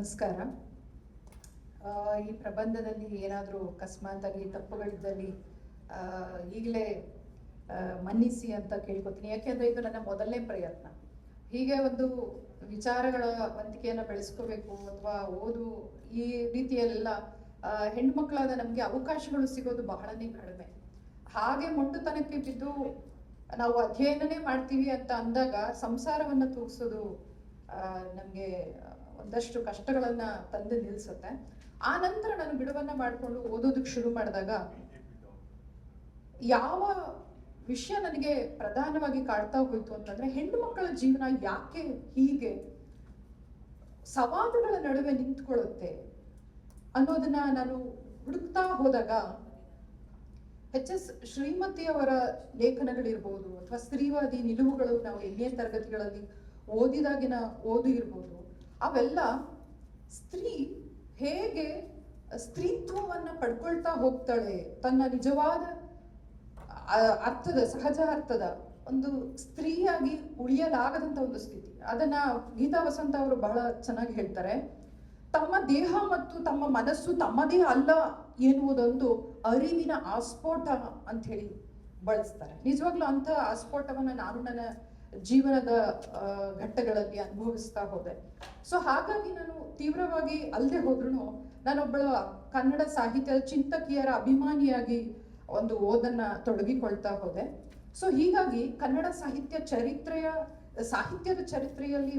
ನಮಸ್ಕಾರ. ಈ ಪ್ರಬಂಧದಲ್ಲಿ ಏನಾದರೂ ಅಕಸ್ಮಾತಾಗಿ ತಪ್ಪುಗಳಿದ್ದಲ್ಲಿ ಈಗಲೇ ಮನ್ನಿಸಿ ಅಂತ ಕೇಳ್ಕೊತೀನಿ. ಯಾಕೆಂದರೆ ಇದು ನನ್ನ ಮೊದಲನೇ ಪ್ರಯತ್ನ. ಹೀಗೆ ಒಂದು ವಿಚಾರಗಳ ವಂತಿಕೆಯನ್ನು ಬೆಳೆಸ್ಕೋಬೇಕು ಅಥವಾ ಓದು ಈ ರೀತಿಯೆಲ್ಲ ಹೆಣ್ಮಕ್ಳಾದ ನಮಗೆ ಅವಕಾಶಗಳು ಸಿಗೋದು ಬಹಳನೇ ಕಡಿಮೆ. ಹಾಗೆ ಮೊಂಡುತನಕ್ಕೆ ಬಿದ್ದು ನಾವು ಅಧ್ಯಯನನೇ ಮಾಡ್ತೀವಿ ಅಂತ ಅಂದಾಗ ಸಂಸಾರವನ್ನು ತೂಗಿಸೋದು ನಮಗೆ ಒಂದಷ್ಟು ಕಷ್ಟಗಳನ್ನ ತಂದು ನಿಲ್ಲಿಸುತ್ತೆ. ಆ ನಂತರ ನಾನು ಬಿಡುವನ್ನ ಮಾಡಿಕೊಂಡು ಓದೋದಕ್ಕೆ ಶುರು ಮಾಡಿದಾಗ ಯಾವ ವಿಷಯ ನನಗೆ ಪ್ರಧಾನವಾಗಿ ಕಾಡ್ತಾ ಹೋಯ್ತು ಅಂತಂದ್ರೆ, ಹೆಣ್ಣು ಮಕ್ಕಳ ಜೀವನ ಯಾಕೆ ಹೀಗೆ ಸವಾಲುಗಳ ನಡುವೆ ನಿಂತ್ಕೊಳ್ಳುತ್ತೆ ಅನ್ನೋದನ್ನ ನಾನು ಹುಡುಕ್ತಾ ಹೋದಾಗ ಎಚ್.ಎಸ್. ಶ್ರೀಮತಿಯವರ ಲೇಖನಗಳಿರ್ಬೋದು ಅಥವಾ ಸ್ತ್ರೀವಾದಿ ನಿಲುವುಗಳು ನಾವು ಎಣ್ಣೆ ತರಗತಿಗಳಲ್ಲಿ ಓದಿದಾಗಿನ ಓದು ಇರ್ಬೋದು, ಅವೆಲ್ಲ ಸ್ತ್ರೀ ಹೇಗೆ ಸ್ತ್ರೀತ್ವವನ್ನ ಪಡ್ಕೊಳ್ತಾ ಹೋಗ್ತಾಳೆ, ತನ್ನ ನಿಜವಾದ ಅರ್ಥದ ಸಹಜ ಅರ್ಥದ ಒಂದು ಸ್ತ್ರೀಯಾಗಿ ಉಳಿಯಲಾಗದಂತ ಒಂದು ಸ್ಥಿತಿ. ಅದನ್ನ ಗೀತಾ ವಸಂತ ಅವರು ಬಹಳ ಚೆನ್ನಾಗಿ ಹೇಳ್ತಾರೆ. ತಮ್ಮ ದೇಹ ಮತ್ತು ತಮ್ಮ ಮನಸ್ಸು ತಮ್ಮದೇ ಅಲ್ಲ ಎನ್ನುವುದೊಂದು ಅರಿವಿನ ಆಸ್ಫೋಟ ಅಂತ ಹೇಳಿ ಬಳಸ್ತಾರೆ. ನಿಜವಾಗ್ಲೂ ಅಂತ ಆಸ್ಫೋಟವನ್ನ ನಾನು ನನ್ನ ಜೀವನದ ಘಟ್ಟಗಳಲ್ಲಿ ಅನುಭವಿಸ್ತಾ ಹೋದೆ. ಸೊ ಹಾಗಾಗಿ ನಾನು ತೀವ್ರವಾಗಿ ಅಲ್ಲದೆ ಹೋದ್ರು ನಾನೊಬ್ಬಳ ಕನ್ನಡ ಸಾಹಿತ್ಯದ ಚಿಂತಕಿಯರ ಅಭಿಮಾನಿಯಾಗಿ ಒಂದು ಓದನ್ನ ತೊಡಗಿಕೊಳ್ತಾ ಹೋದೆ. ಸೊ ಹೀಗಾಗಿ ಕನ್ನಡ ಸಾಹಿತ್ಯದ ಚರಿತ್ರೆಯಲ್ಲಿ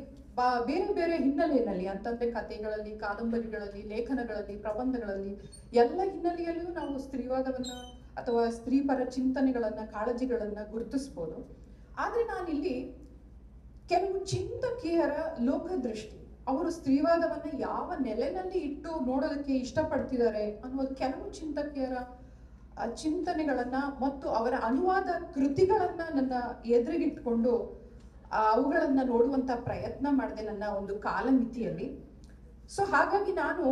ಬೇರೆ ಬೇರೆ ಹಿನ್ನೆಲೆಯಲ್ಲಿ ಅಂತಂದ್ರೆ ಕಥೆಗಳಲ್ಲಿ, ಕಾದಂಬರಿಗಳಲ್ಲಿ, ಲೇಖನಗಳಲ್ಲಿ, ಪ್ರಬಂಧಗಳಲ್ಲಿ ಎಲ್ಲ ಹಿನ್ನೆಲೆಯಲ್ಲಿಯೂ ನಾವು ಸ್ತ್ರೀವಾದವನ್ನ ಅಥವಾ ಸ್ತ್ರೀಪರ ಚಿಂತನೆಗಳನ್ನ, ಕಾಳಜಿಗಳನ್ನ ಗುರುತಿಸ್ಬೋದು. ಆದ್ರೆ ನಾನಿಲ್ಲಿ ಕೆಲವು ಚಿಂತಕಿಯರ ಲೋಕದೃಷ್ಟಿ, ಅವರು ಸ್ತ್ರೀವಾದವನ್ನ ಯಾವ ನೆಲೆನಲ್ಲಿ ಇಟ್ಟು ನೋಡೋದಕ್ಕೆ ಇಷ್ಟಪಡ್ತಿದ್ದಾರೆ ಅನ್ನೋದು ಕೆಲವು ಚಿಂತಕಿಯರ ಚಿಂತನೆಗಳನ್ನ ಮತ್ತು ಅವರ ಅನುವಾದ ಕೃತಿಗಳನ್ನ ನನ್ನ ಎದುರಿಗಿಟ್ಕೊಂಡು ಅವುಗಳನ್ನ ನೋಡುವಂತ ಪ್ರಯತ್ನ ಮಾಡಿದೆ ನನ್ನ ಒಂದು ಕಾಲಮಿತಿಯಲ್ಲಿ. ಸೊ ಹಾಗಾಗಿ ನಾನು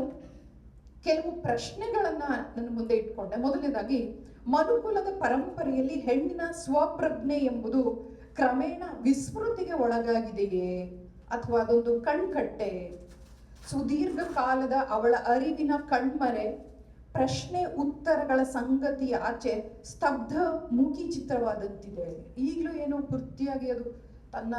ಕೆಲವು ಪ್ರಶ್ನೆಗಳನ್ನ ನನ್ನ ಮುಂದೆ ಇಟ್ಕೊಂಡೆ. ಮೊದಲನೇದಾಗಿ, ಮನುಕುಲದ ಪರಂಪರೆಯಲ್ಲಿ ಹೆಣ್ಣಿನ ಸ್ವಪ್ರಜ್ಞೆ ಎಂಬುದು ಕ್ರಮೇಣ ವಿಸ್ಮೃತಿಗೆ ಒಳಗಾಗಿದೆಯೇ ಅಥವಾ ಅದೊಂದು ಕಣ್ಕಟ್ಟೆ? ಸುದೀರ್ಘ ಕಾಲದ ಅವಳ ಅರಿವಿನ ಕಣ್ಮರೆ ಪ್ರಶ್ನೆ ಉತ್ತರಗಳ ಸಂಗತಿಯ ಆಚೆ ಸ್ತಬ್ಧ ಮೂಕಿ ಚಿತ್ರವಾದಂತಿದೆ. ಈಗಲೂ ಏನೋ ಪೂರ್ತಿಯಾಗಿ ಅದು ತನ್ನ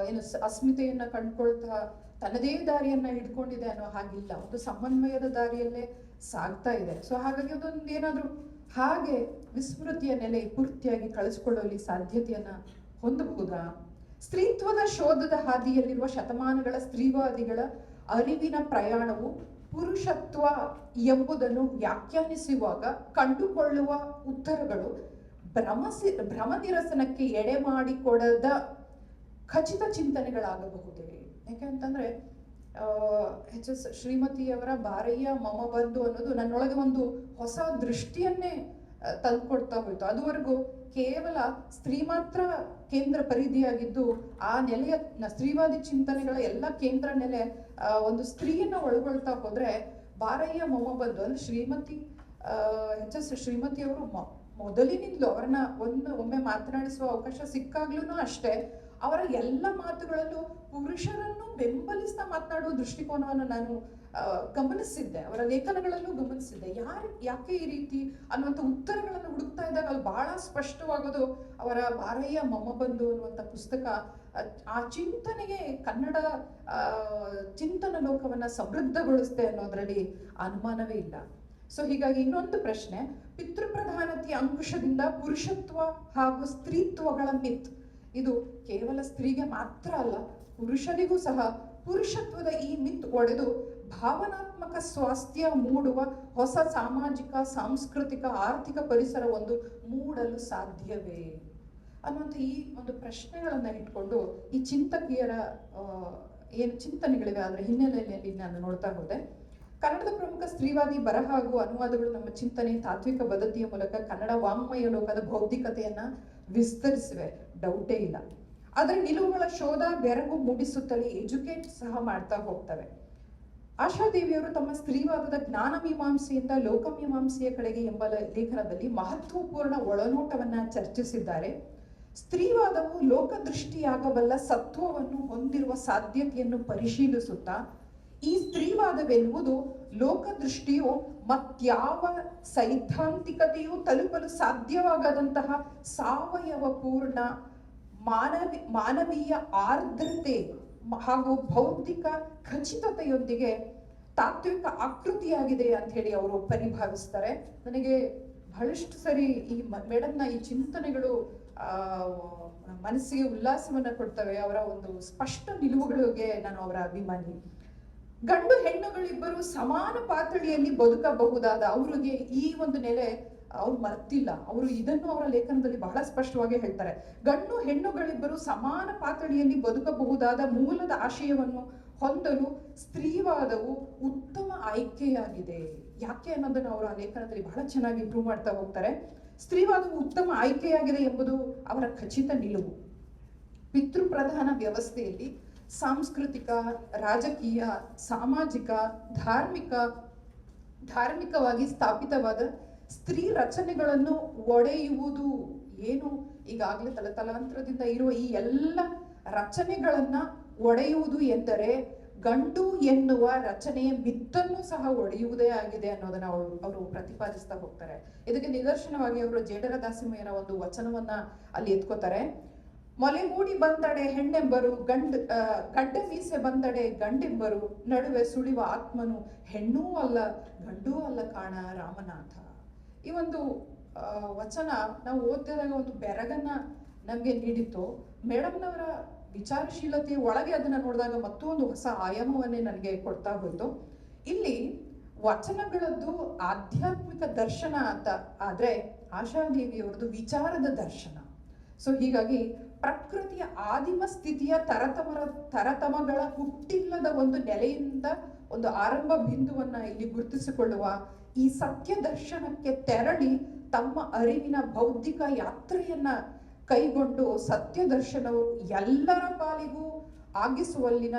ಏನು ಅಸ್ಮಿತೆಯನ್ನ ಕಂಡ್ಕೊಳ್ತಾ ತನ್ನದೇ ದಾರಿಯನ್ನ ಹಿಡ್ಕೊಂಡಿದೆ ಅನ್ನೋ ಹಾಗಿಲ್ಲ, ಒಂದು ಸಮನ್ವಯದ ದಾರಿಯಲ್ಲೇ ಸಾಗ್ತಾ ಇದೆ. ಸೊ ಹಾಗಾಗಿ ಅದೊಂದು ಏನಾದ್ರೂ ಹಾಗೆ ವಿಸ್ಮೃತಿಯ ನೆಲೆ ಪೂರ್ತಿಯಾಗಿ ಕಳಿಸ್ಕೊಳ್ಳುವಲ್ಲಿ ಸಾಧ್ಯತೆಯನ್ನ ಹೊಂದಬಹುದಾ? ಸ್ತ್ರೀತ್ವದ ಶೋಧದ ಹಾದಿಯಲ್ಲಿರುವ ಶತಮಾನಗಳ ಸ್ತ್ರೀವಾದಿಗಳ ಅರಿವಿನ ಪ್ರಯಾಣವು ಪುರುಷತ್ವ ಎಂಬುದನ್ನು ವ್ಯಾಖ್ಯಾನಿಸುವಾಗ ಕಂಡುಕೊಳ್ಳುವ ಉತ್ತರಗಳು ಭ್ರಮ ನಿರಸನಕ್ಕೆ ಎಡೆ ಮಾಡಿಕೊಡದ ಖಚಿತ ಚಿಂತನೆಗಳಾಗಬಹುದೇ? ಯಾಕೆಂತಂದ್ರೆ ಎಚ್.ಎಸ್. ಶ್ರೀಮತಿಯವರ ಬಾರಯ್ಯ ಮಮ ಬಂಧು ಅನ್ನೋದು ನನ್ನೊಳಗೆ ಒಂದು ಹೊಸ ದೃಷ್ಟಿಯನ್ನೇ ತಂದುಕೊಡ್ತಾ ಹೋಯ್ತು. ಅದುವರೆಗೂ ಕೇವಲ ಸ್ತ್ರೀ ಮಾತ್ರ ಕೇಂದ್ರ ಪರಿಧಿಯಾಗಿದ್ದು ಆ ನೆಲೆಯ ಸ್ತ್ರೀವಾದಿ ಚಿಂತನೆಗಳ ಎಲ್ಲ ಕೇಂದ್ರ ನೆಲೆ ಒಂದು ಸ್ತ್ರೀಯನ್ನ ಒಳಗೊಳ್ತಾ ಹೋದ್ರೆ ಬಾರಯ್ಯ ಮಮ ಬಂಧು ಅಂದ್ರೆ ಎಚ್.ಎಸ್. ಶ್ರೀಮತಿಯವರು ಮೊದಲಿನಿಂದಲೂ ಅವರನ್ನ ಒಮ್ಮೆ ಮಾತನಾಡಿಸುವ ಅವಕಾಶ ಸಿಕ್ಕಾಗ್ಲೂ ಅಷ್ಟೇ ಅವರ ಎಲ್ಲ ಮಾತುಗಳಲ್ಲೂ ಪುರುಷರನ್ನು ಬೆಂಬಲಿಸ್ತಾ ಮಾತನಾಡುವ ದೃಷ್ಟಿಕೋನವನ್ನು ನಾನು ಗಮನಿಸಿದ್ದೆ, ಅವರ ಲೇಖನಗಳಲ್ಲೂ ಗಮನಿಸಿದ್ದೆ. ಯಾಕೆ ಈ ರೀತಿ ಅನ್ನುವಂಥ ಉತ್ತರಗಳನ್ನು ಹುಡುಕ್ತಾ ಇದ್ದಾಗ ಅಲ್ಲಿ ಬಹಳ ಸ್ಪಷ್ಟವಾಗೋದು ಅವರ ಬಾರಯ್ಯ ಮಮ ಬಂಧು ಅನ್ನುವಂಥ ಪುಸ್ತಕ. ಆ ಚಿಂತನೆಗೆ ಕನ್ನಡ ಚಿಂತನ ಲೋಕವನ್ನ ಸಮೃದ್ಧಗೊಳಿಸುತ್ತೆ ಅನ್ನೋದ್ರಲ್ಲಿ ಅನುಮಾನವೇ ಇಲ್ಲ. ಸೊ ಹೀಗಾಗಿ ಇನ್ನೊಂದು ಪ್ರಶ್ನೆ, ಪಿತೃಪ್ರಧಾನತೆಯ ಅಂಕುಶದಿಂದ ಪುರುಷತ್ವ ಹಾಗೂ ಸ್ತ್ರೀತ್ವಗಳ ಮಿತ್ ಇದು ಕೇವಲ ಸ್ತ್ರೀಗೆ ಮಾತ್ರ ಅಲ್ಲ, ಪುರುಷನಿಗೂ ಸಹ ಪುರುಷತ್ವದ ಈ ಮಿತ್ ಒಡೆದು ಭಾವನಾತ್ಮಕ ಸ್ವಾಸ್ಥ್ಯ ಮೂಡುವ ಹೊಸ ಸಾಮಾಜಿಕ, ಸಾಂಸ್ಕೃತಿಕ, ಆರ್ಥಿಕ ಪರಿಸರ ಒಂದು ಮೂಡಲು ಸಾಧ್ಯವೇ ಅನ್ನುವಂಥ ಈ ಒಂದು ಪ್ರಶ್ನೆಗಳನ್ನ ಇಟ್ಕೊಂಡು ಈ ಚಿಂತಕಿಯರ ಏನು ಚಿಂತನೆಗಳಿವೆ ಅದರ ಹಿನ್ನೆಲೆಯಲ್ಲಿ ನಾನು ನೋಡ್ತಾ ಹೋದೆ. ಕನ್ನಡದ ಪ್ರಮುಖ ಸ್ತ್ರೀವಾದಿ ಬರಹ ಹಾಗೂ ಅನುವಾದಗಳು ನಮ್ಮ ಚಿಂತನೆ, ತಾತ್ವಿಕ ಬದ್ಧತೆಯ ಮೂಲಕ ಕನ್ನಡ ವಾಂಗ್ಮಯ ಲೋಕದ ಬೌದ್ಧಿಕತೆಯನ್ನ ವಿಸ್ತರಿಸಿವೆ, ಡೌಟೇ ಇಲ್ಲ. ಅದರ ನಿಲುವುಗಳ ಶೋಧ ಬೆರಗು ಮೂಡಿಸುತ್ತಲೇ ಎಜುಕೇಟ್ ಸಹ ಮಾಡ್ತಾ ಹೋಗ್ತವೆ. ಆಶಾದೇವಿಯವರು ತಮ್ಮ ಸ್ತ್ರೀವಾದದ ಜ್ಞಾನ ಮೀಮಾಂಸೆಯಿಂದ ಲೋಕಮೀಮಾಂಸೆಯ ಕಡೆಗೆ ಎಂಬ ಲೇಖನದಲ್ಲಿ ಮಹತ್ವಪೂರ್ಣ ಒಳನೋಟವನ್ನ ಚರ್ಚಿಸಿದ್ದಾರೆ. ಸ್ತ್ರೀವಾದವು ಲೋಕದೃಷ್ಟಿಯಾಗಬಲ್ಲ ಸತ್ವವನ್ನು ಹೊಂದಿರುವ ಸಾಧ್ಯತೆಯನ್ನು ಪರಿಶೀಲಿಸುತ್ತಾ ಈ ಸ್ತ್ರೀವಾದವೆನ್ನುವುದು ಲೋಕದೃಷ್ಟಿಯು ಮತ್ಯಾವ ಸೈದ್ಧಾಂತಿಕತೆಯು ತಲುಪಲು ಸಾಧ್ಯವಾಗದಂತಹ ಸಾವಯವ ಪೂರ್ಣ ಮಾನವೀಯ ಆರ್ದ್ರತೆ ಹಾಗೂ ಬೌದ್ಧಿಕ ಖಚಿತತೆಯೊಂದಿಗೆ ತಾತ್ವಿಕ ಆಕೃತಿಯಾಗಿದೆ ಅಂತ ಹೇಳಿ ಅವರು ಪರಿಭಾವಿಸ್ತಾರೆ. ನನಗೆ ಬಹಳಷ್ಟು ಸರಿ ಈ ಮೇಡಮ್ನ ಈ ಚಿಂತನೆಗಳು ಮನಸ್ಸಿಗೆ ಉಲ್ಲಾಸವನ್ನ ಕೊಡ್ತವೆ. ಅವರ ಒಂದು ಸ್ಪಷ್ಟ ನಿಲುವುಗಳಿಗೆ ನಾನು ಅವರ ಅಭಿಮಾನಿ. ಗಂಡು ಹೆಣ್ಣುಗಳಿಬ್ಬರು ಸಮಾನ ಪಾತಳಿಯಲ್ಲಿ ಬದುಕಬಹುದಾದ ಅವರಿಗೆ ಈ ಒಂದು ನೆಲೆ ಅವ್ರು ಮರ್ತಿಲ್ಲ. ಅವರು ಇದನ್ನು ಅವರ ಲೇಖನದಲ್ಲಿ ಬಹಳ ಸ್ಪಷ್ಟವಾಗಿ ಹೇಳ್ತಾರೆ. ಗಂಡು ಹೆಣ್ಣುಗಳಿಬ್ಬರು ಸಮಾನ ಪಾತಳಿಯಲ್ಲಿ ಬದುಕಬಹುದಾದ ಮೂಲದ ಆಶಯವನ್ನು ಹೊಂದಲು ಸ್ತ್ರೀವಾದವು ಉತ್ತಮ ಆಯ್ಕೆಯಾಗಿದೆ. ಯಾಕೆ ಅನ್ನೋದನ್ನು ಅವರು ಆ ಲೇಖನದಲ್ಲಿ ಬಹಳ ಚೆನ್ನಾಗಿ ಪ್ರೂವ್ ಮಾಡ್ತಾ ಹೋಗ್ತಾರೆ. ಸ್ತ್ರೀವಾದವು ಉತ್ತಮ ಆಯ್ಕೆಯಾಗಿದೆ ಎಂಬುದು ಅವರ ಖಚಿತ ನಿಲುವು. ಪಿತೃಪ್ರಧಾನ ವ್ಯವಸ್ಥೆಯಲ್ಲಿ ಸಾಂಸ್ಕೃತಿಕ, ರಾಜಕೀಯ, ಸಾಮಾಜಿಕ, ಧಾರ್ಮಿಕವಾಗಿ ಸ್ಥಾಪಿತವಾದ ಸ್ತ್ರೀ ರಚನೆಗಳನ್ನು ಒಡೆಯುವುದು ಏನು, ಈಗಾಗಲೇ ತಲತಲಾಂತರದಿಂದ ಇರುವ ಈ ಎಲ್ಲ ರಚನೆಗಳನ್ನ ಒಡೆಯುವುದು ಎಂದರೆ ಗಂಡು ಎನ್ನುವ ರಚನೆಯ ಮಿತ್ತನ್ನು ಸಹ ಒಡೆಯುವುದೇ ಆಗಿದೆ ಅನ್ನೋದನ್ನ ಅವರು ಪ್ರತಿಪಾದಿಸ್ತಾ ಹೋಗ್ತಾರೆ. ಇದಕ್ಕೆ ನಿದರ್ಶನವಾಗಿ ಅವರು ಜೇಡರ ದಾಸಿಮಯ್ಯನ ಒಂದು ವಚನವನ್ನ ಅಲ್ಲಿ ಎತ್ಕೋತಾರೆ. ಮೊಲೆಗೂಡಿ ಬಂದಡೆ ಹೆಣ್ಣೆಂಬರು, ಗಡ್ಡ ಮೀಸೆ ಬಂದಡೆ ಗಂಡೆಂಬರು, ನಡುವೆ ಸುಳಿವ ಆತ್ಮನು ಹೆಣ್ಣೂ ಅಲ್ಲ ಗಂಡೂ ಅಲ್ಲ ಕಾಣ ರಾಮನಾಥ. ಈ ಒಂದು ವಚನ ನಾವು ಓದಿದಾಗ ಒಂದು ಬೆರಗನ್ನ ನಮ್ಗೆ ನೀಡಿತ್ತು. ಮೇಡಮ್ನವರ ವಿಚಾರಶೀಲತೆಯ ಒಳಗೆ ಅದನ್ನ ನೋಡಿದಾಗ ಮತ್ತೊಂದು ಹೊಸ ಆಯಾಮವನ್ನೇ ನನಗೆ ಕೊಡ್ತಾ ಹೋಯ್ತು. ಇಲ್ಲಿ ವಚನಗಳದ್ದು ಆಧ್ಯಾತ್ಮಿಕ ದರ್ಶನ ಅಂತ ಆದ್ರೆ ಆಶಾದೇವಿಯವರದು ವಿಚಾರದ ದರ್ಶನ. ಸೊ ಹೀಗಾಗಿ ಪ್ರಕೃತಿಯ ಆದಿಮ ಸ್ಥಿತಿಯ ತರತಮಗಳ ಹುಟ್ಟಿಲ್ಲದ ಒಂದು ನೆಲೆಯಿಂದ ಒಂದು ಆರಂಭ ಬಿಂದುವನ್ನ ಇಲ್ಲಿ ಗುರುತಿಸಿಕೊಳ್ಳುವ ಈ ಸತ್ಯ ದರ್ಶನಕ್ಕೆ ತೆರಳಿ ತಮ್ಮ ಅರಿವಿನ ಬೌದ್ಧಿಕ ಯಾತ್ರೆಯನ್ನ ಕೈಗೊಂಡು ಸತ್ಯ ದರ್ಶನವು ಎಲ್ಲರ ಪಾಲಿಗೂ ಆಗಿಸುವಲ್ಲಿನ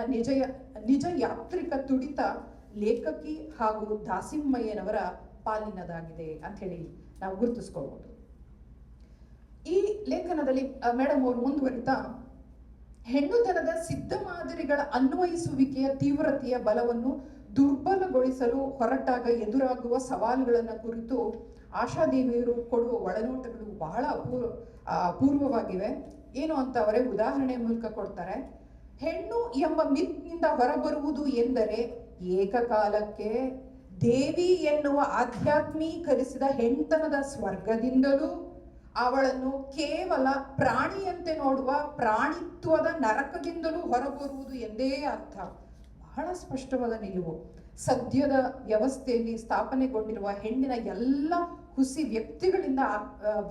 ನಿಜ ಯಾತ್ರಿಕ ತುಡಿತ ಲೇಖಕಿ ಹಾಗೂ ದಾಸಿಮಯ್ಯನವರ ಪಾಲಿನದಾಗಿದೆ ಅಂತ ಹೇಳಿ ನಾವು ಗುರುತಿಸ್ಕೋಬಹುದು. ಈ ಲೇಖನದಲ್ಲಿ ಮೇಡಮ್ ಅವರು ಮುಂದುವರಿತಾ ಹೆಣ್ಣುತನದ ಸಿದ್ಧ ಮಾದರಿಗಳ ಅನ್ವಯಿಸುವಿಕೆಯ ತೀವ್ರತೆಯ ಬಲವನ್ನು ದುರ್ಬಲಗೊಳಿಸಲು ಹೊರಟಾಗ ಎದುರಾಗುವ ಸವಾಲುಗಳನ್ನ ಕುರಿತು ಆಶಾದೇವಿಯರು ಕೊಡುವ ಒಳನೋಟಗಳು ಬಹಳ ಅಪೂರ್ವವಾಗಿವೆ. ಏನು ಅಂತ ಅವರೇ ಉದಾಹರಣೆ ಮೂಲಕ ಕೊಡ್ತಾರೆ. ಹೆಣ್ಣು ಎಂಬ ಮಿತ್ನಿಂದ ಹೊರಬರುವುದು ಎಂದರೆ ಏಕಕಾಲಕ್ಕೆ ದೇವಿ ಎನ್ನುವ ಆಧ್ಯಾತ್ಮೀಕರಿಸಿದ ಹೆಣ್ತನದ ಸ್ವರ್ಗದಿಂದಲೂ ಅವಳನ್ನು ಕೇವಲ ಪ್ರಾಣಿಯಂತೆ ನೋಡುವ ಪ್ರಾಣಿತ್ವದ ನರಕದಿಂದಲೂ ಹೊರಬರುವುದು ಎಂದೇ ಅರ್ಥ. ಬಹಳ ಸ್ಪಷ್ಟವಾದ ನಿಲುವು. ಸದ್ಯದ ವ್ಯವಸ್ಥೆಯಲ್ಲಿ ಸ್ಥಾಪನೆಗೊಂಡಿರುವ ಹೆಣ್ಣಿನ ಎಲ್ಲ ಹುಸಿ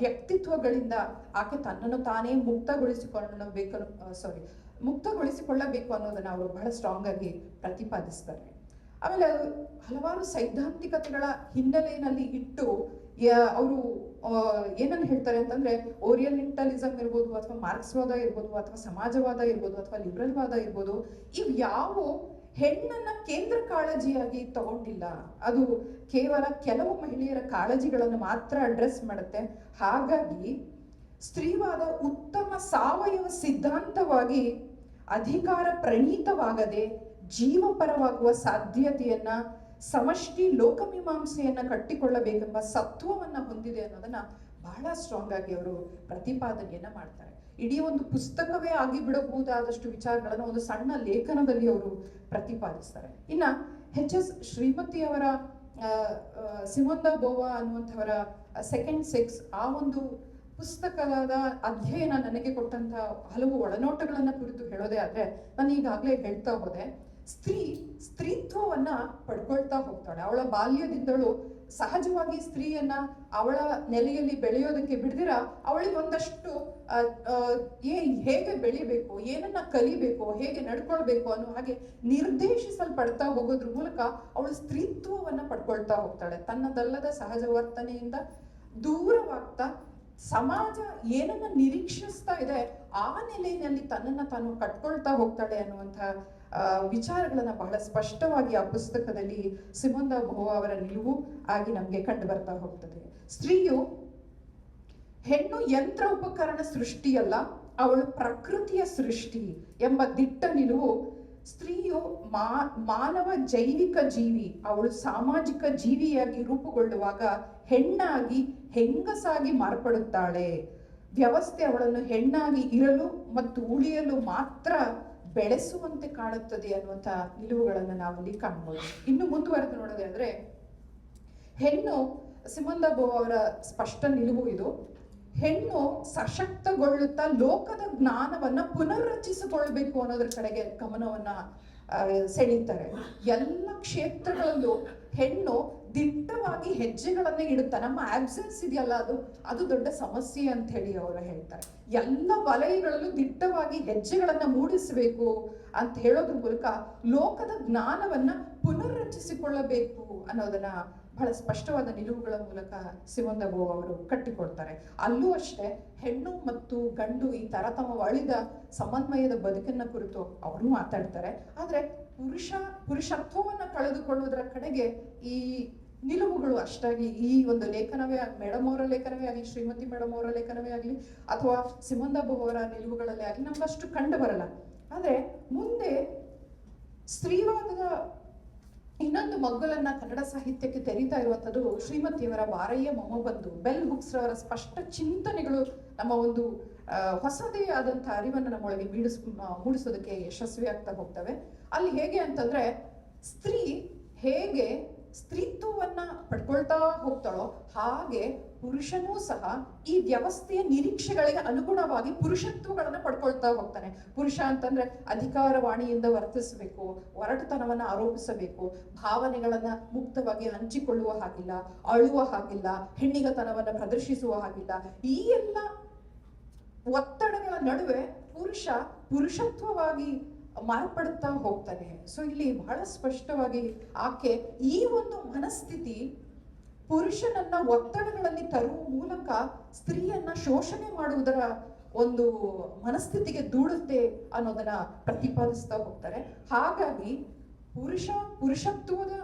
ವ್ಯಕ್ತಿತ್ವಗಳಿಂದ ಆಕೆ ತನ್ನನ್ನು ತಾನೇ ಮುಕ್ತಗೊಳಿಸಿಕೊಳ್ಳಬೇಕು ಅನ್ನೋದನ್ನ ಅವರು ಬಹಳ ಸ್ಟ್ರಾಂಗ್ ಆಗಿ ಪ್ರತಿಪಾದಿಸ್ತಾರೆ. ಆಮೇಲೆ ಹಲವಾರು ಸೈದ್ಧಾಂತಿಕತೆಗಳ ಹಿನ್ನೆಲೆಯಲ್ಲಿ ಇಟ್ಟು ಅವರು ಏನನ್ನು ಹೇಳ್ತಾರೆ ಅಂತಂದ್ರೆ ಓರಿಯೆಂಟಲಿಸಂ ಇರ್ಬೋದು, ಅಥವಾ ಮಾರ್ಕ್ಸ್ವಾದ ಇರ್ಬೋದು, ಅಥವಾ ಸಮಾಜವಾದ ಇರ್ಬೋದು, ಅಥವಾ ಲಿಬರಲ್ ವಾದ ಇರ್ಬೋದು, ಇವು ಯಾವ ಹೆಣ್ಣನ್ನ ಕೇಂದ್ರ ಕಾಳಜಿಯಾಗಿ ತಗೊಂಡಿಲ್ಲ. ಅದು ಕೇವಲ ಕೆಲವು ಮಹಿಳೆಯರ ಕಾಳಜಿಗಳನ್ನು ಮಾತ್ರ ಅಡ್ರೆಸ್ ಮಾಡುತ್ತೆ. ಹಾಗಾಗಿ ಸ್ತ್ರೀವಾದ ಉತ್ತಮ ಸಾವಯವ ಸಿದ್ಧಾಂತವಾಗಿ ಅಧಿಕಾರ ಪ್ರಣೀತವಾಗದೆ ಜೀವಪರವಾಗುವ ಸಾಧ್ಯತೆಯನ್ನ, ಸಮಷ್ಟಿ ಲೋಕಮೀಮಾಂಸೆಯನ್ನ ಕಟ್ಟಿಕೊಳ್ಳಬೇಕೆಂಬ ಸತ್ವವನ್ನ ಹೊಂದಿದೆ ಅನ್ನೋದನ್ನ ಬಹಳ ಸ್ಟ್ರಾಂಗ್ ಆಗಿ ಅವರು ಪ್ರತಿಪಾದನೆಯನ್ನ ಮಾಡ್ತಾರೆ. ಇಡೀ ಒಂದು ಪುಸ್ತಕವೇ ಆಗಿ ಬಿಡಬಹುದಾದಷ್ಟು ವಿಚಾರಗಳನ್ನು ಒಂದು ಸಣ್ಣ ಲೇಖನದಲ್ಲಿ ಅವರು ಪ್ರತಿಪಾದಿಸ್ತಾರೆ. ಇನ್ನ ಎಚ್.ಎಸ್. ಶ್ರೀಮತಿಯವರ ಸಿಮೋನ್ ದ ಬೋವಾ ಅನ್ನುವಂಥವರ ಸೆಕೆಂಡ್ ಸೆಕ್ಸ್, ಆ ಒಂದು ಪುಸ್ತಕದ ಅಧ್ಯಯನ ನನಗೆ ಕೊಟ್ಟಂತ ಹಲವು ಒಳನೋಟಗಳನ್ನ ಕುರಿತು ಹೇಳೋದೇ ಆದ್ರೆ, ನಾನು ಈಗಾಗಲೇ ಹೇಳ್ತಾ ಹೋದೆ, ಸ್ತ್ರೀತ್ವವನ್ನ ಪಡ್ಕೊಳ್ತಾ ಹೋಗ್ತಾಳೆ. ಅವಳ ಬಾಲ್ಯದಿಂದಲೂ ಸಹಜವಾಗಿ ಸ್ತ್ರೀಯನ್ನ ಅವಳ ನೆಲೆಯಲ್ಲಿ ಬೆಳೆಯೋದಕ್ಕೆ ಬಿಡ್ದಿರ ಅವಳಿಗೆ ಒಂದಷ್ಟು ಹೇಗೆ ಬೆಳಿಬೇಕು, ಏನನ್ನ ಕಲಿಬೇಕು, ಹೇಗೆ ನಡ್ಕೊಳ್ಬೇಕು ಅನ್ನೋ ಹಾಗೆ ನಿರ್ದೇಶಿಸಲ್ಪಡ್ತಾ ಹೋಗೋದ್ರ ಮೂಲಕ ಅವಳು ಸ್ತ್ರೀತ್ವವನ್ನ ಪಡ್ಕೊಳ್ತಾ ಹೋಗ್ತಾಳೆ. ತನ್ನದಲ್ಲದ ಸಹಜ ವರ್ತನೆಯಿಂದ ದೂರವಾಗ್ತಾ ಸಮಾಜ ಏನನ್ನ ನಿರೀಕ್ಷಿಸ್ತಾ ಇದೆ ಆ ನೆಲೆಯಲ್ಲಿ ತನ್ನನ್ನ ತಾನು ಕಟ್ಕೊಳ್ತಾ ಹೋಗ್ತಾಳೆ ಅನ್ನುವಂಥ ವಿಚಾರಗಳನ್ನ ಬಹಳ ಸ್ಪಷ್ಟವಾಗಿ ಆ ಪುಸ್ತಕದಲ್ಲಿ ಸಿಮೋನ್ ದ ಬೋವಾ ಅವರ ನಿಲುವು ಆಗಿ ನಮ್ಗೆ ಕಂಡು ಬರ್ತಾ ಹೋಗ್ತದೆ. ಸ್ತ್ರೀಯು ಹೆಣ್ಣು ಯಂತ್ರ ಉಪಕರಣ ಸೃಷ್ಟಿಯಲ್ಲ, ಅವಳು ಪ್ರಕೃತಿಯ ಸೃಷ್ಟಿ ಎಂಬ ದಿಟ್ಟ ನಿಲುವು ಸ್ತ್ರೀಯು ಮಾನವ ಜೈವಿಕ ಜೀವಿ, ಅವಳು ಸಾಮಾಜಿಕ ಜೀವಿಯಾಗಿ ರೂಪುಗೊಳ್ಳುವಾಗ ಹೆಣ್ಣಾಗಿ ಹೆಂಗಸಾಗಿ ಮಾರ್ಪಡುತ್ತಾಳೆ. ವ್ಯವಸ್ಥೆ ಅವಳನ್ನು ಹೆಣ್ಣಾಗಿ ಇರಲು ಮತ್ತು ಉಳಿಯಲು ಮಾತ್ರ ಬೆಳೆಸುವಂತೆ ಕಾಣುತ್ತದೆ ಅನ್ನುವಂಥ ನಿಲುವುಗಳನ್ನು ನಾವಲ್ಲಿ ಕಾಣ್ಬೋದು. ಇನ್ನು ಮುಂದುವರೆದು ನೋಡೋದಾದ್ರೆ, ಹೆಣ್ಣು ಸಿಮೋನ್ ದ ಬೋವ್ ಅವರ ಸ್ಪಷ್ಟ ನಿಲುವು ಇದು. ಹೆಣ್ಣು ಸಶಕ್ತಗೊಳ್ಳುತ್ತಾ ಲೋಕದ ಜ್ಞಾನವನ್ನ ಪುನರ್ರಚಿಸಿಕೊಳ್ಬೇಕು ಅನ್ನೋದ್ರ ಕಡೆಗೆ ಗಮನವನ್ನ ಸೆಳೀತಾರೆ. ಎಲ್ಲ ಕ್ಷೇತ್ರಗಳಲ್ಲೂ ಹೆಣ್ಣು ದಿಟ್ಟವಾಗಿ ಹೆಜ್ಜೆಗಳನ್ನ ಇಡುತ್ತಾ, ನಮ್ಮ ಆಬ್ಸೆನ್ಸ್ ಇದೆಯಲ್ಲ ಅದು ದೊಡ್ಡ ಸಮಸ್ಯೆ ಅಂತ ಹೇಳಿ ಅವರು ಹೇಳ್ತಾರೆ. ಎಲ್ಲ ವಲಯಗಳಲ್ಲೂ ದಿಟ್ಟವಾಗಿ ಹೆಜ್ಜೆಗಳನ್ನ ಮೂಡಿಸಬೇಕು ಅಂತ ಹೇಳೋದ್ರ ಮೂಲಕ ಲೋಕದ ಜ್ಞಾನವನ್ನ ಪುನರ್ರಚಿಸಿಕೊಳ್ಳಬೇಕು ಅನ್ನೋದನ್ನ ಬಹಳ ಸ್ಪಷ್ಟವಾದ ನಿಲುವುಗಳ ಮೂಲಕ ಸಿಮೋನ್ ದ ಬೋವ್ ಅವರು ಕಟ್ಟಿಕೊಡ್ತಾರೆ. ಅಲ್ಲೂ ಅಷ್ಟೇ ಹೆಣ್ಣು ಮತ್ತು ಗಂಡು ಈ ತರತಮವಳಿದ ಸಮನ್ವಯದ ಬದುಕನ್ನ ಕುರಿತು ಅವರು ಮಾತಾಡ್ತಾರೆ. ಆದ್ರೆ ಪುರುಷತ್ವವನ್ನ ಕಳೆದುಕೊಳ್ಳುವುದರ ಕಡೆಗೆ ಈ ನಿಲುವುಗಳು ಅಷ್ಟಾಗಿ ಈ ಒಂದು ಲೇಖನವೇ ಮೇಡಮ್ ಅವರ ಲೇಖನವೇ ಆಗಲಿ, ಶ್ರೀಮತಿ ಮೇಡಮ್ ಅವರ ಲೇಖನವೇ ಆಗಲಿ, ಅಥವಾ ಸಿಮೋನ್ ದ ಬೋವ್ ಅವರ ನಿಲುವುಗಳಲ್ಲಿ ಆಗಲಿ ನಮ್ಗೆ ಅಷ್ಟು ಕಂಡು ಬರಲ್ಲ. ಆದ್ರೆ ಮುಂದೆ ಸ್ತ್ರೀವಾದದ ಇನ್ನೊಂದು ಮಗ್ಗುಲನ್ನ ಕನ್ನಡ ಸಾಹಿತ್ಯಕ್ಕೆ ತೆರೀತಾ ಇರುವಂಥದ್ದು ಶ್ರೀಮತಿಯವರ ಬಾರಯ್ಯ ಮೊಮ್ಮಬಂಧು ಬೆಲ್ ಹುಕ್ಸ್ ರವರ ಸ್ಪಷ್ಟ ಚಿಂತನೆಗಳು ನಮ್ಮ ಒಂದು ಹೊಸದೇ ಆದಂತಹ ಅರಿವನ್ನು ನಮ್ಮೊಳಗೆ ಮೂಡಿಸೋದಕ್ಕೆ ಯಶಸ್ವಿ ಆಗ್ತಾ ಹೋಗ್ತವೆ. ಅಲ್ಲಿ ಹೇಗೆ ಅಂತಂದ್ರೆ, ಸ್ತ್ರೀ ಹೇಗೆ ಸ್ತ್ರೀತ್ವವನ್ನ ಪಡ್ಕೊಳ್ತಾ ಹೋಗ್ತಾಳೋ ಹಾಗೆ ಪುರುಷನೂ ಸಹ ಈ ವ್ಯವಸ್ಥೆಯ ನಿರೀಕ್ಷೆಗಳಿಗೆ ಅನುಗುಣವಾಗಿ ಪುರುಷತ್ವಗಳನ್ನ ಪಡ್ಕೊಳ್ತಾ ಹೋಗ್ತಾನೆ. ಪುರುಷ ಅಂತಂದ್ರೆ ಅಧಿಕಾರವಾಣಿಯಿಂದ ವರ್ತಿಸಬೇಕು, ಒರಟುತನವನ್ನ ಆರೋಪಿಸಬೇಕು, ಭಾವನೆಗಳನ್ನ ಮುಕ್ತವಾಗಿ ಹಂಚಿಕೊಳ್ಳುವ ಹಾಗಿಲ್ಲ, ಅಳುವ ಹಾಗಿಲ್ಲ, ಹೆಣ್ಣಿಗತನವನ್ನ ಪ್ರದರ್ಶಿಸುವ ಹಾಗಿಲ್ಲ. ಈ ಎಲ್ಲ ಒತ್ತಡಗಳ ನಡುವೆ ಪುರುಷತ್ವವಾಗಿ ಮಾರ್ಪಡುತ್ತಾ ಹೋಗ್ತಾನೆ. ಸೊ ಇಲ್ಲಿ ಬಹಳ ಸ್ಪಷ್ಟವಾಗಿ ಆಕೆ ಈ ಒಂದು ಮನಸ್ಥಿತಿ ಪುರುಷನನ್ನ ಒತ್ತಡಗಳಲ್ಲಿ ತರುವ ಮೂಲಕ ಸ್ತ್ರೀಯನ್ನ ಶೋಷಣೆ ಮಾಡುವುದರ ಒಂದು ಮನಸ್ಥಿತಿಗೆ ದೂಡುತ್ತೆ ಅನ್ನೋದನ್ನ ಪ್ರತಿಪಾದಿಸ್ತಾ ಹೋಗ್ತಾರೆ. ಹಾಗಾಗಿ ಪುರುಷತ್ವದ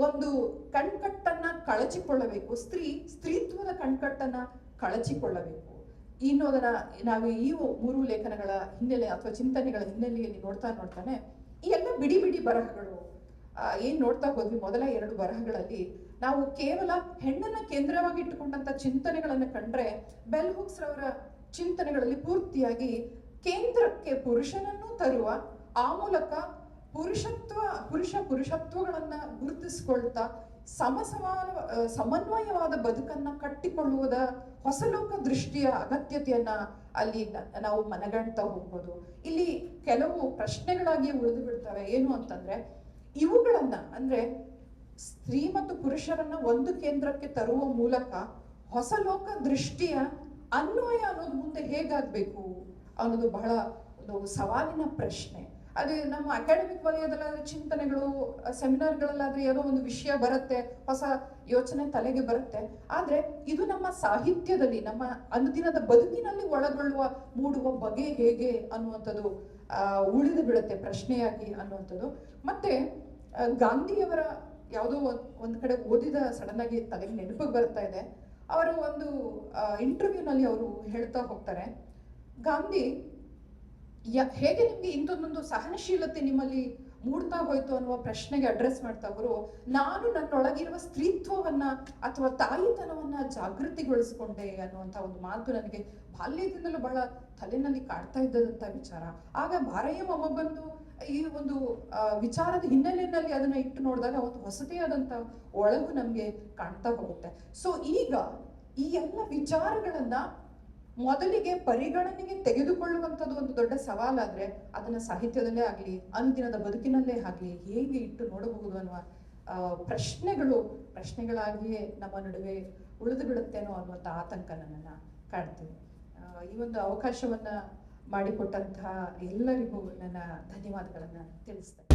ಒಂದು ಕಣ್ಕಟ್ಟನ್ನ ಕಳಚಿಕೊಳ್ಳಬೇಕು, ಸ್ತ್ರೀತ್ವದ ಕಣ್ಕಟ್ಟನ್ನ ಕಳಚಿಕೊಳ್ಳಬೇಕು ಇನ್ನೋದನ್ನ ನಾವು ಈ 3 ಲೇಖನಗಳ ಹಿನ್ನೆಲೆ ಅಥವಾ ಚಿಂತನೆಗಳ ಹಿನ್ನೆಲೆಯಲ್ಲಿ ನೋಡ್ತಾನೆ ಈ ಎಲ್ಲ ಬಿಡಿ ಬಿಡಿ ಬರಹಗಳು ಏನ್ ನೋಡ್ತಾ ಹೋದ್ವಿ. ಮೊದಲ 2 ಬರಹಗಳಲ್ಲಿ ನಾವು ಕೇವಲ ಹೆಣ್ಣನ್ನ ಕೇಂದ್ರವಾಗಿ ಇಟ್ಟುಕೊಂಡಂತ ಚಿಂತನೆಗಳನ್ನ ಕಂಡ್ರೆ, ಬೆಲ್ ಹುಕ್ಸ್ ರವರ ಚಿಂತನೆಗಳಲ್ಲಿ ಪೂರ್ತಿಯಾಗಿ ಕೇಂದ್ರಕ್ಕೆ ಪುರುಷನನ್ನು ತರುವ, ಆ ಮೂಲಕ ಪುರುಷತ್ವಗಳನ್ನ ಗುರುತಿಸಿಕೊಳ್ತಾ ಸಮನ್ವಯವಾದ ಬದುಕನ್ನ ಕಟ್ಟಿಕೊಳ್ಳುವುದ ಹೊಸಲೋಕ ದೃಷ್ಟಿಯ ಅಗತ್ಯತೆಯನ್ನ ಅಲ್ಲಿ ನಾವು ಮನಗಣ್ತಾ ಹೋಗ್ಬೋದು. ಇಲ್ಲಿ ಕೆಲವು ಪ್ರಶ್ನೆಗಳಾಗಿ ಉಳಿದು ಬಿಡ್ತವೆ. ಏನು ಅಂತಂದ್ರೆ, ಇವುಗಳನ್ನ ಅಂದ್ರೆ ಸ್ತ್ರೀ ಮತ್ತು ಪುರುಷರನ್ನ ಒಂದು ಕೇಂದ್ರಕ್ಕೆ ತರುವ ಮೂಲಕ ಹೊಸಲೋಕ ದೃಷ್ಟಿಯ ಅನ್ವಯ ಅನ್ನೋದು ಮುಂದೆ ಹೇಗಾಗ್ಬೇಕು ಅನ್ನೋದು ಬಹಳ ಒಂದು ಸವಾಲಿನ ಪ್ರಶ್ನೆ. ಅದು ನಮ್ಮ ಅಕಾಡೆಮಿಕ್ ವಲಯದಲ್ಲಾದ್ರೆ ಚಿಂತನೆಗಳು, ಸೆಮಿನಾರ್ಗಳಲ್ಲಾದ್ರೆ ಏನೋ ಒಂದು ವಿಷಯ ಬರುತ್ತೆ, ಹೊಸ ಯೋಚನೆ ತಲೆಗೆ ಬರುತ್ತೆ. ಆದ್ರೆ ಇದು ನಮ್ಮ ಸಾಹಿತ್ಯದಲ್ಲಿ, ನಮ್ಮ ಅನುದಿನದ ಬದುಕಿನಲ್ಲಿ ಮೂಡುವ ಬಗೆ ಹೇಗೆ ಅನ್ನುವಂಥದ್ದು ಉಳಿದು ಬಿಡುತ್ತೆ ಪ್ರಶ್ನೆಯಾಗಿ ಅನ್ನುವಂಥದ್ದು. ಮತ್ತೆ ಗಾಂಧಿಯವರ ಯಾವುದೋ ಒಂದ್ ಕಡೆ ಓದಿದ ಸಡನ್ ಆಗಿ ತಲೆಗೆ ನೆನಪಿಗೆ ಬರ್ತಾ ಇದೆ. ಅವರು ಒಂದು ಇಂಟರ್ವ್ಯೂನಲ್ಲಿ ಅವರು ಹೇಳ್ತಾ ಹೋಗ್ತಾರೆ, ಗಾಂಧಿ ಹೇಗೆ ನಿಮ್ಗೆ ಇಂಥದ್ದೊಂದು ಸಹನಶೀಲತೆ ನಿಮ್ಮಲ್ಲಿ ಮೂಡ್ತಾ ಹೋಯ್ತು ಅನ್ನುವ ಪ್ರಶ್ನೆಗೆ ಅಡ್ರೆಸ್ ಮಾಡ್ತಾ ಅವರು, ನಾನು ನನ್ನೊಳಗಿರುವ ಸ್ತ್ರೀತ್ವವನ್ನ ಅಥವಾ ತಾಯಿತನವನ್ನ ಜಾಗೃತಿಗೊಳಿಸ್ಕೊಂಡೆ ಅನ್ನುವಂಥ ಒಂದು ಮಾತು ನನಗೆ ಬಾಲ್ಯದಿಂದಲೂ ಬಹಳ ತಲೆನಲ್ಲಿ ಕಾಡ್ತಾ ಇದ್ದದಂತ ವಿಚಾರ. ಆಗ ಬಾರಯ್ಯ ಮೊಮ್ಮಬಂಧು ಈ ಒಂದು ವಿಚಾರದ ಹಿನ್ನೆಲೆಯಲ್ಲಿ ಅದನ್ನ ಇಟ್ಟು ನೋಡಿದಾಗ ಒಂದು ಹೊಸದೇ ಆದಂತ ಒಳಗು ನಮ್ಗೆ ಕಾಣ್ತಾ ಹೋಗುತ್ತೆ. ಸೊ ಈಗ ಈ ಎಲ್ಲ ವಿಚಾರಗಳನ್ನ ಮೊದಲಿಗೆ ಪರಿಗಣನೆಗೆ ತೆಗೆದುಕೊಳ್ಳುವಂಥದ್ದು ಒಂದು ದೊಡ್ಡ ಸವಾಲಾದ್ರೆ, ಅದನ್ನ ಸಾಹಿತ್ಯದಲ್ಲೇ ಆಗ್ಲಿ ಅನುದಿನದ ಬದುಕಿನಲ್ಲೇ ಆಗ್ಲಿ ಹೇಗೆ ಇಟ್ಟು ನೋಡಬಹುದು ಅನ್ನುವ ಪ್ರಶ್ನೆಗಳಾಗಿಯೇ ನಮ್ಮ ನಡುವೆ ಉಳಿದು ಬಿಡುತ್ತೇನೋ ಅನ್ನುವಂಥ ಆತಂಕ ನನ್ನನ್ನ ಕಾಡ್ತೇನೆ. ಈ ಒಂದು ಅವಕಾಶವನ್ನ ಮಾಡಿಕೊಟ್ಟಂತಹ ಎಲ್ಲರಿಗೂ ನನ್ನ ಧನ್ಯವಾದಗಳನ್ನ ತಿಳಿಸ್ತೇನೆ.